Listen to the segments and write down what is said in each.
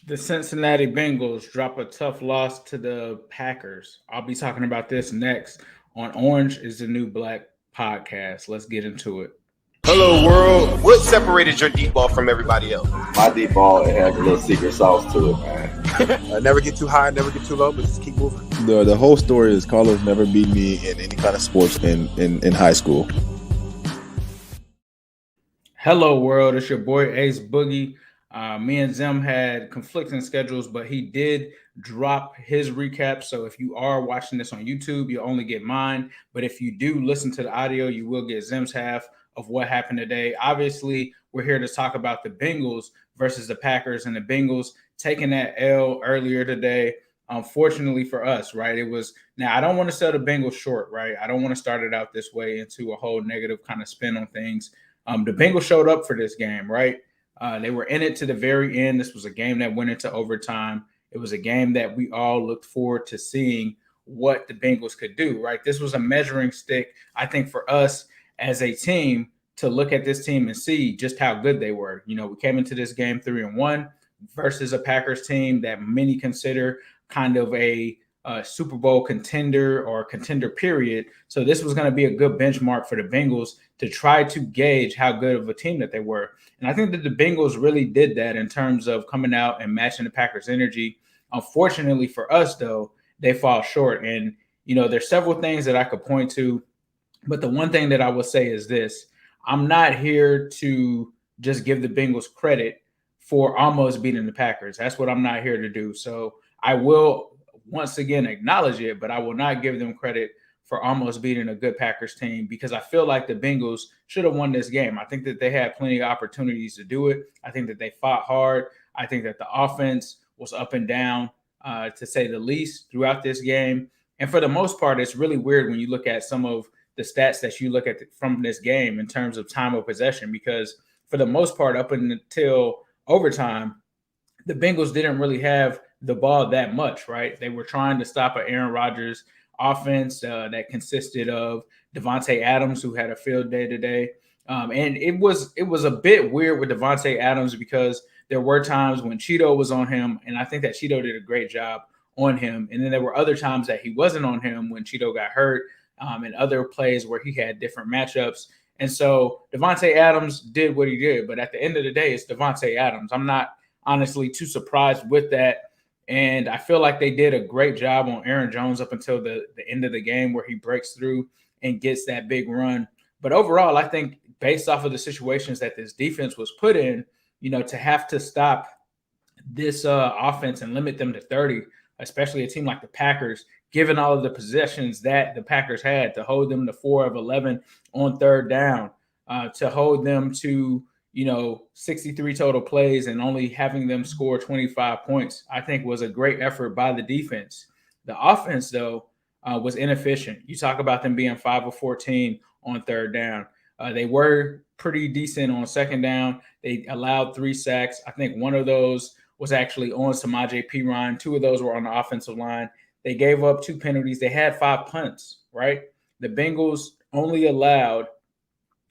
The Cincinnati Bengals drop a tough loss to the Packers. I'll be talking about this next on Orange is the New Black podcast. Let's get into it. Hello, world. What separated your deep ball from everybody else? My deep ball, it has a little secret sauce to it, man. Never get too high, never get too low, but just keep moving. The whole story is Carlos never beat me in any kind of sports in high school. Hello, world. It's your boy Ace Boogie. Me and Zim had conflicting schedules, but he did drop his recap. So if you are watching this on YouTube, you only get mine. But if you do listen to the audio, you will get Zim's half of what happened today. Obviously, we're here to talk about the Bengals versus the Packers, and the Bengals taking that L earlier today. Unfortunately for us, right? It was now I don't want to sell the Bengals short, right? I don't want to start it out this way into a whole negative kind of spin on things. The Bengals showed up for this game, right? They were in it to the very end. This was a game that went into overtime. It was a game that we all looked forward to seeing what the Bengals could do, right? This was a measuring stick, I think, for us as a team to look at this team and see just how good they were. You know, we came into this game 3-1 versus a Packers team that many consider kind of a Super Bowl contender or contender period. So this was going to be a good benchmark for the Bengals to try to gauge how good of a team that they were. And I think that the Bengals really did that in terms of coming out and matching the Packers' energy. Unfortunately for us, though, they fall short. And, you know, there's several things that I could point to. But the one thing that I will say is this. I'm not here to just give the Bengals credit for almost beating the Packers. That's what I'm not here to do. So I will once again acknowledge it, but I will not give them credit for almost beating a good Packers team because I feel like the Bengals should have won this game. I think that they had plenty of opportunities to do it. I think that they fought hard. I think that the offense was up and down, to say the least, throughout this game. And for the most part, it's really weird when you look at some of the stats that you look at from this game in terms of time of possession, because for the most part, up until overtime, the Bengals didn't really have the ball that much, right? They were trying to stop an Aaron Rodgers offense that consisted of Devontae Adams, who had a field day today. And it was a bit weird with Devontae Adams because there were times when Cheeto was on him, and I think that Cheeto did a great job on him. And then there were other times that he wasn't on him when Cheeto got hurt, and other plays where he had different matchups. And so Devontae Adams did what he did. But at the end of the day, it's Devontae Adams. I'm not honestly too surprised with that. And I feel like they did a great job on Aaron Jones up until the end of the game where he breaks through and gets that big run. But overall, I think based off of the situations that this defense was put in, you know, to have to stop this offense and limit them to 30, especially a team like the Packers, given all of the possessions that the Packers had, to hold them to 4 of 11 on third down, to hold them to, 63 total plays and only having them score 25 points, I think was a great effort by the defense. The offense, though, was inefficient. You talk about them being 5 of 14 on third down. They were pretty decent on second down. They allowed 3 sacks. I think one of those was actually on Samaje Perine. 2 of those were on the offensive line. They gave up 2 penalties. They had 5 punts, right? The Bengals only allowed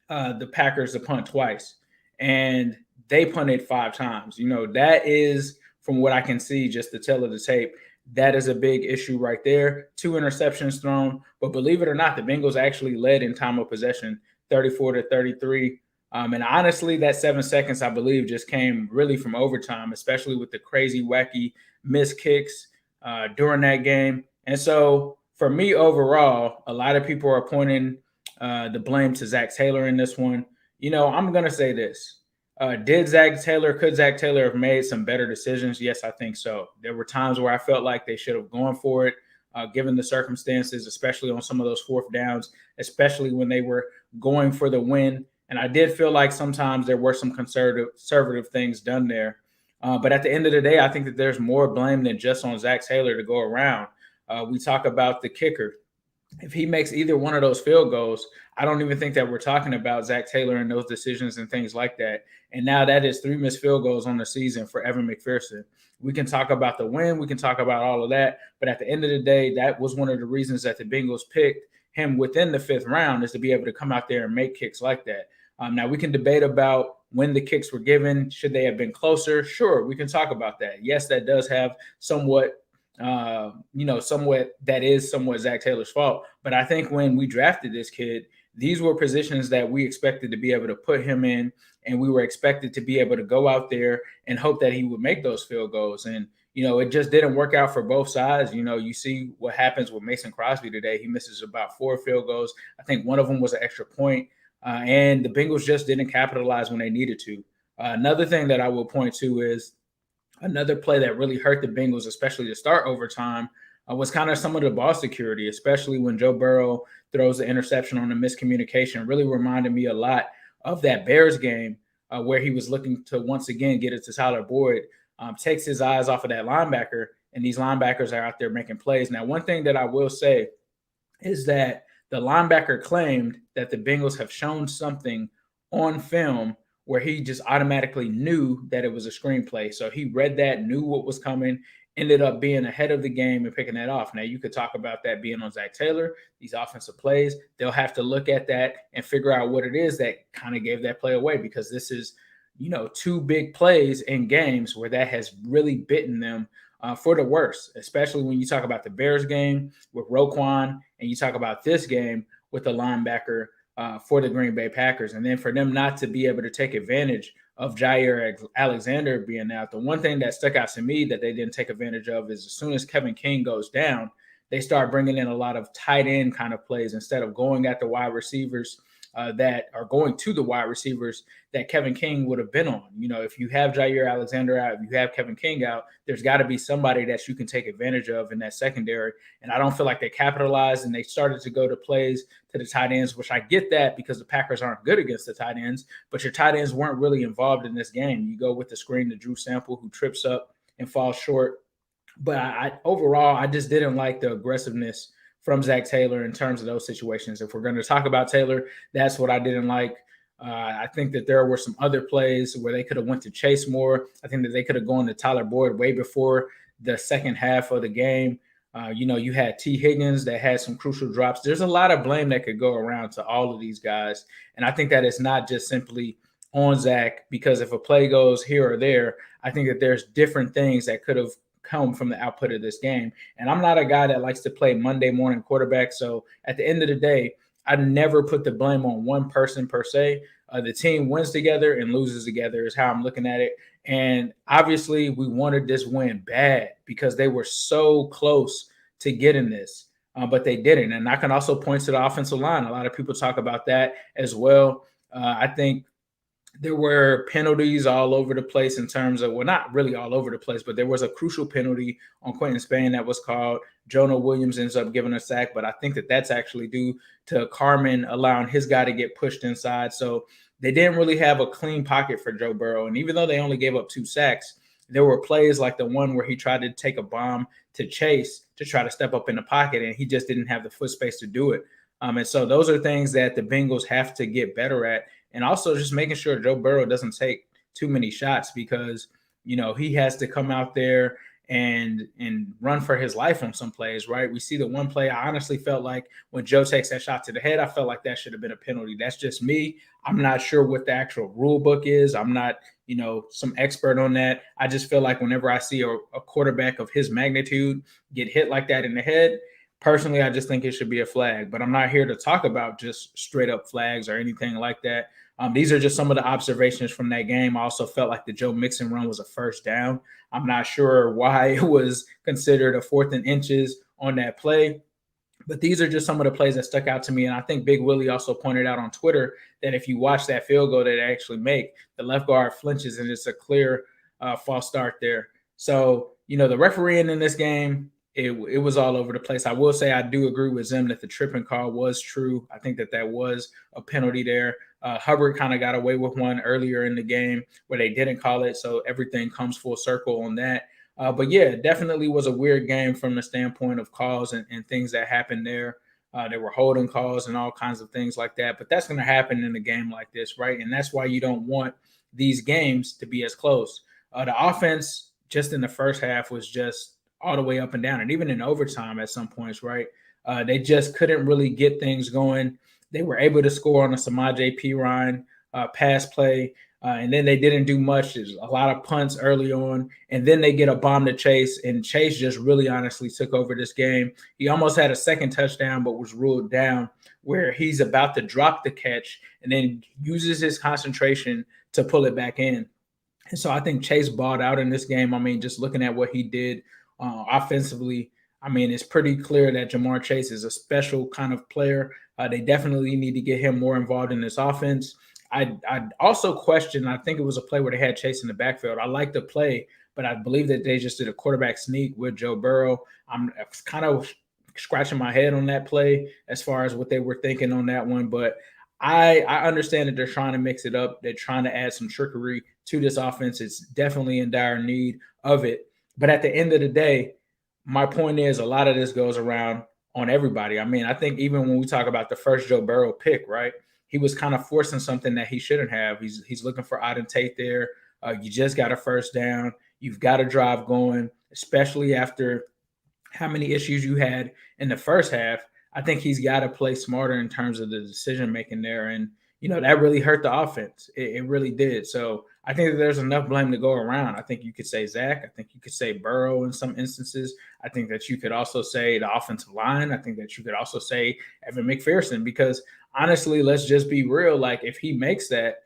the Packers to punt twice, and they punted 5 times. That is, from what I can see, just the tail of the tape, that is a big issue right there. 2 interceptions thrown, but believe it or not, the Bengals actually led in time of possession, 34-33. And honestly, that 7 seconds, I believe, just came really from overtime, especially with the crazy, wacky missed kicks during that game. And so for me overall, a lot of people are pointing the blame to Zach Taylor in this one. I'm going to say this. Could Zach Taylor have made some better decisions? Yes, I think so. There were times where I felt like they should have gone for it, given the circumstances, especially on some of those fourth downs, especially when they were going for the win. And I did feel like sometimes there were some conservative things done there. But at the end of the day, I think that there's more blame than just on Zach Taylor to go around. We talk about the kicker. If he makes either one of those field goals, I don't even think that we're talking about Zach Taylor and those decisions and things like that. And now that is 3 missed field goals on the season for Evan McPherson. We can talk about the win. We can talk about all of that. But at the end of the day, that was one of the reasons that the Bengals picked him within the 5th round, is to be able to come out there and make kicks like that. Now, we can debate about when the kicks were given. Should they have been closer? Sure, we can talk about that. Yes, that does have somewhat that is somewhat Zach Taylor's fault. But I think when we drafted this kid, these were positions that we expected to be able to put him in, and we were expected to be able to go out there and hope that he would make those field goals. And, it just didn't work out for both sides. You see what happens with Mason Crosby today. He misses about 4 field goals. I think one of them was an extra point, and the Bengals just didn't capitalize when they needed to. Another thing that I will point to is another play that really hurt the Bengals, especially to start overtime, was kind of some of the ball security, especially when Joe Burrow throws the interception on the miscommunication. Really reminded me a lot of that Bears game where he was looking to once again get it to Tyler Boyd, takes his eyes off of that linebacker, and these linebackers are out there making plays. Now, one thing that I will say is that the linebacker claimed that the Bengals have shown something on film where he just automatically knew that it was a screenplay. So he read that, knew what was coming, ended up being ahead of the game and picking that off. Now, you could talk about that being on Zach Taylor, these offensive plays. They'll have to look at that and figure out what it is that kind of gave that play away, because this is, 2 big plays in games where that has really bitten them for the worst, especially when you talk about the Bears game with Roquan and you talk about this game with the linebacker for the Green Bay Packers. And then for them not to be able to take advantage of Jair Alexander being out, the one thing that stuck out to me that they didn't take advantage of is as soon as Kevin King goes down, they start bringing in a lot of tight end kind of plays instead of going at the wide receivers that are going to the wide receivers that Kevin King would have been on. If you have Jair Alexander out, if you have Kevin King out, there's got to be somebody that you can take advantage of in that secondary. And I don't feel like they capitalized, and they started to go to plays to the tight ends, which I get that because the Packers aren't good against the tight ends, but your tight ends weren't really involved in this game. You go with the screen to Drew Sample, who trips up and falls short. But overall, I just didn't like the aggressiveness from Zach Taylor in terms of those situations. If we're going to talk about Taylor, that's what I didn't like. I think that there were some other plays where they could have went to Chase more. I think that they could have gone to Tyler Boyd way before the second half of the game. You had T. Higgins that had some crucial drops. There's a lot of blame that could go around to all of these guys. And I think that it's not just simply on Zach, because if a play goes here or there, I think that there's different things that could have come from the output of this game. And I'm not a guy that likes to play Monday morning quarterback. So at the end of the day, I never put the blame on one person per se. The team wins together and loses together is how I'm looking at it. And obviously we wanted this win bad because they were so close to getting this, but they didn't. And I can also point to the offensive line. A lot of people talk about that as well. I think there were penalties all over the place in terms of, well, not really all over the place, but there was a crucial penalty on Quentin Spain that was called. Jonah Williams ends up giving a sack, but I think that that's actually due to Carmen allowing his guy to get pushed inside. So they didn't really have a clean pocket for Joe Burrow. And even though they only gave up 2 sacks, there were plays like the one where he tried to take a bomb to Chase to try to step up in the pocket, and he just didn't have the foot space to do it. And so those are things that the Bengals have to get better at. And also just making sure Joe Burrow doesn't take too many shots, because, he has to come out there and run for his life on some plays, right? We see the one play, I honestly felt like when Joe takes that shot to the head, I felt like that should have been a penalty. That's just me. I'm not sure what the actual rule book is. I'm not, some expert on that. I just feel like whenever I see a quarterback of his magnitude get hit like that in the head, personally, I just think it should be a flag. But I'm not here to talk about just straight up flags or anything like that. These are just some of the observations from that game. I also felt like the Joe Mixon run was a first down. I'm not sure why it was considered a 4th and inches on that play. But these are just some of the plays that stuck out to me. And I think Big Willie also pointed out on Twitter that if you watch that field goal that they actually make, the left guard flinches and it's a clear false start there. So, the refereeing in this game, it was all over the place. I will say I do agree with Zim that the tripping call was true. I think that was a penalty there. Hubbard kind of got away with one earlier in the game where they didn't call it. So everything comes full circle on that. But yeah, it definitely was a weird game from the standpoint of calls and things that happened there. There were holding calls and all kinds of things like that. But that's going to happen in a game like this, right? And that's why you don't want these games to be as close. The offense just in the first half was just all the way up and down. And even in overtime at some points, right? They just couldn't really get things going. They were able to score on a Samaje Perine pass play. And then they didn't do much. There's a lot of punts early on. And then they get a bomb to Chase. And Chase just really honestly took over this game. He almost had a second touchdown, but was ruled down, where he's about to drop the catch and then uses his concentration to pull it back in. And so I think Chase balled out in this game. I mean, just looking at what he did offensively, I mean, it's pretty clear that Jamar Chase is a special kind of player. They definitely need to get him more involved in this offense. I also question, I think it was a play where they had Chase in the backfield. I like the play, but I believe that they just did a quarterback sneak with Joe Burrow. I'm kind of scratching my head on that play as far as what they were thinking on that one. But I understand that they're trying to mix it up. They're trying to add some trickery to this offense. It's definitely in dire need of it. But at the end of the day, my point is a lot of this goes around on everybody. I mean, I think even when we talk about the first Joe Burrow pick, right? He was kind of forcing something that he shouldn't have. He's looking for Auden Tate there. You just got a first down. You've got a drive going, especially after how many issues you had in the first half. I think he's got to play smarter in terms of the decision making there. And, that really hurt the offense. It really did. So I think that there's enough blame to go around. I think you could say Zach. I think you could say Burrow in some instances. I think that you could also say the offensive line. I think that you could also say Evan McPherson, because honestly, let's just be real. Like, if he makes that,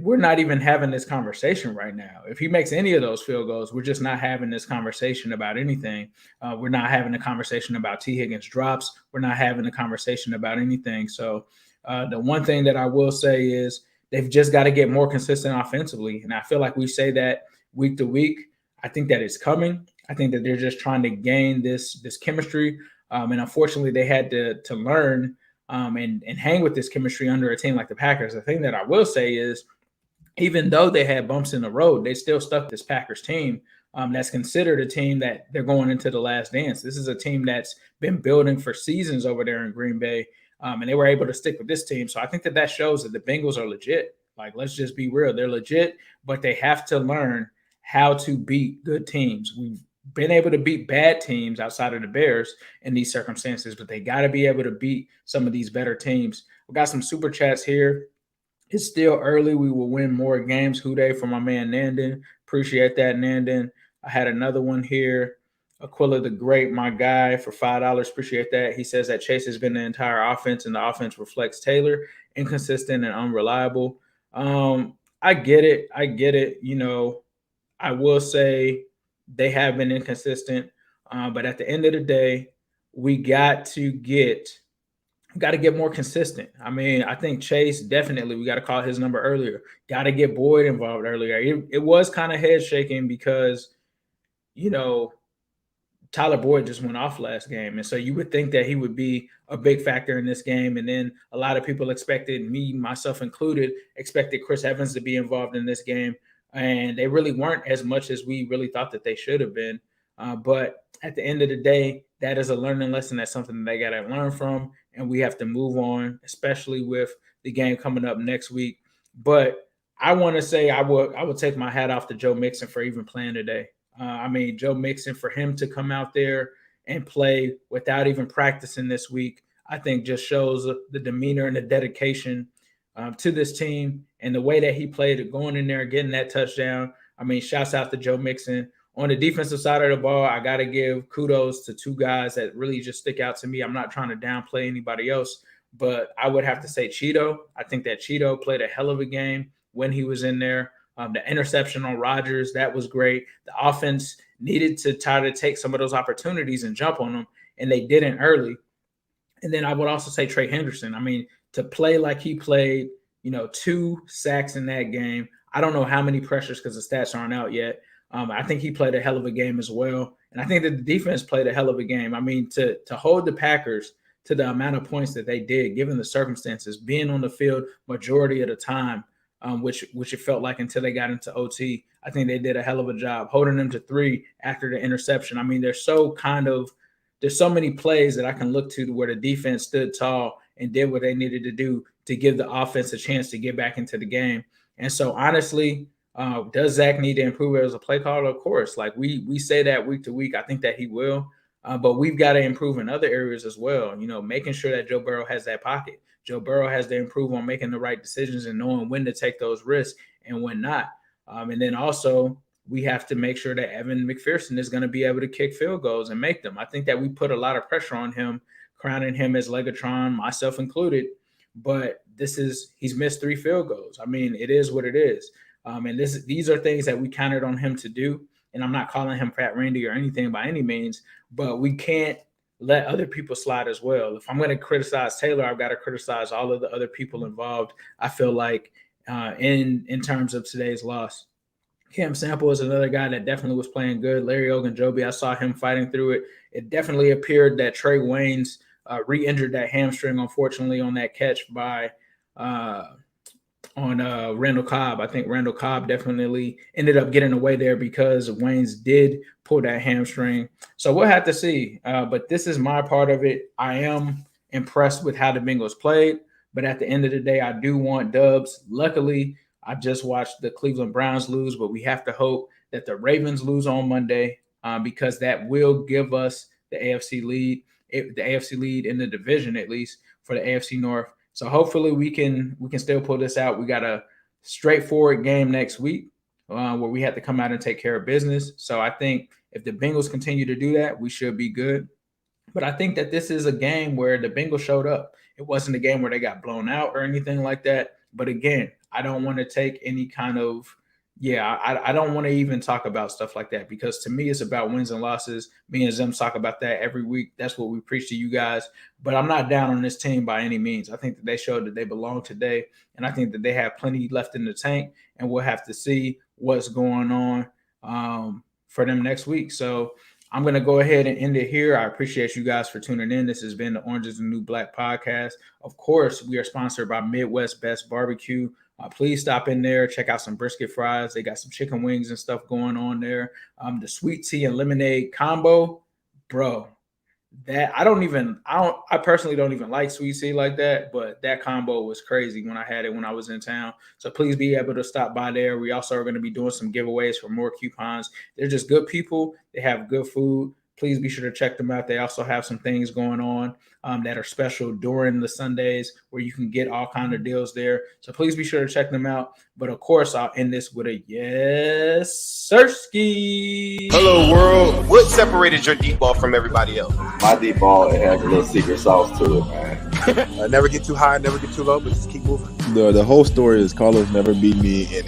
we're not even having this conversation right now. If he makes any of those field goals, we're just not having this conversation about anything. We're not having a conversation about T. Higgins drops. We're not having a conversation about anything. So the one thing that I will say is they've just got to get more consistent offensively. And I feel like we say that week to week. I think that it's coming. I think that they're just trying to gain this chemistry. And unfortunately, they had to learn and hang with this chemistry under a team like the Packers. The thing that I will say is, even though they had bumps in the road, they still stuck this Packers team that's considered a team that they're going into the last dance. This is a team that's been building for seasons over there in Green Bay, and they were able to stick with this team. So I think that shows that the Bengals are legit. Like, let's just be real. They're legit, but they have to learn how to beat good teams. We've been able to beat bad teams outside of the Bears in these circumstances, but they got to be able to beat some of these better teams. We got some super chats here. It's still early. We will win more games. Houday from my man Nandon. Appreciate that, Nandon. I had another one here. Aquila the Great, my guy, for $5. Appreciate that. He says that Chase has been the entire offense, and the offense reflects Taylor, inconsistent and unreliable. I get it. I will say they have been inconsistent, but at the end of the day, we got to get more consistent. I mean, I think Chase, definitely, we got to call his number earlier. Got to get Boyd involved earlier. It was kind of head shaking because, Tyler Boyd just went off last game. And so you would think that he would be a big factor in this game. And then a lot of people expected, me, myself included, expected Chris Evans to be involved in this game. And they really weren't as much as we really thought that they should have been. But at the end of the day, that is a learning lesson. That's something that they got to learn from. And we have to move on, especially with the game coming up next week. But I want to say I would take my hat off to Joe Mixon for even playing today. Joe Mixon, for him to come out there and play without even practicing this week, I think just shows the demeanor and the dedication to this team, and the way that he played, going in there, getting that touchdown. Shouts out to Joe Mixon. On the defensive side of the ball, I got to give kudos to two guys that really just stick out to me. I'm not trying to downplay anybody else, but I would have to say Cheeto. I think that Cheeto played a hell of a game when he was in there. The interception on Rodgers, that was great. The offense needed to try to take some of those opportunities and jump on them, and they didn't early. And then I would also say Trey Henderson. To play like he played, 2 sacks in that game. I don't know how many pressures because the stats aren't out yet. I think he played a hell of a game as well. And I think that the defense played a hell of a game. To hold the Packers to the amount of points that they did, given the circumstances, being on the field majority of the time, which it felt like until they got into OT, I think they did a hell of a job holding them to 3 after the interception. There's so many plays that I can look to where the defense stood tall and did what they needed to do to give the offense a chance to get back into the game. And so honestly, does Zach need to improve as a play caller? Of course. Like we say that week to week. I think that he will. But we've got to improve in other areas as well. You know, making sure that Joe Burrow has that pocket. Joe Burrow has to improve on making the right decisions and knowing when to take those risks and when not. And then also, we have to make sure that Evan McPherson is going to be able to kick field goals and make them. I think that we put a lot of pressure on him, crowning him as Legatron, myself included. But he's missed 3 field goals. I mean, it is what it is. And these are things that we counted on him to do. And I'm not calling him Fat Randy or anything by any means, but we can't let other people slide as well. If I'm going to criticize Taylor, I've got to criticize all of the other people involved. I feel like in terms of today's loss. Cam Sample is another guy that definitely was playing good. Larry Ogunjobi, I saw him fighting through it. It definitely appeared that Trey Waynes re-injured that hamstring, unfortunately, on that catch by Randall Cobb. I think Randall Cobb definitely ended up getting away there because Waynes did pull that hamstring. So we'll have to see. But this is my part of it. I am impressed with how the Bengals played. But at the end of the day, I do want dubs. Luckily, I just watched the Cleveland Browns lose, but we have to hope that the Ravens lose on Monday because that will give us the AFC lead in the division, at least for the AFC North. So hopefully we can still pull this out. We got a straightforward game next week where we have to come out and take care of business. So I think if the Bengals continue to do that, we should be good. But I think that this is a game where the Bengals showed up. It wasn't a game where they got blown out or anything like that. But again, I don't want to take any kind of I don't want to even talk about stuff like that because to me, it's about wins and losses. Me and Zim talk about that every week. That's what we preach to you guys. But I'm not down on this team by any means. I think that they showed that they belong today. And I think that they have plenty left in the tank. And we'll have to see what's going on for them next week. So I'm going to go ahead and end it here. I appreciate you guys for tuning in. This has been the Orange is the New Black podcast. Of course, we are sponsored by Midwest Best Barbecue. Please stop in there, check out some brisket fries. They got some chicken wings and stuff going on there. The sweet tea and lemonade combo, bro. That I personally don't even like sweet tea like that, but that combo was crazy when I had it when I was in town. So please be able to stop by there. We also are going to be doing some giveaways for more coupons. They're just good people. They have good food. Please be sure to check them out. They also have some things going on that are special during the Sundays where you can get all kinds of deals there. So please be sure to check them out. But of course, I'll end this with a yes, sirski. Hello, world. What separated your deep ball from everybody else? My deep ball, it has a little secret sauce to it, man. Never get too high, never get too low, but just keep moving. The whole story is Carlos never beat me in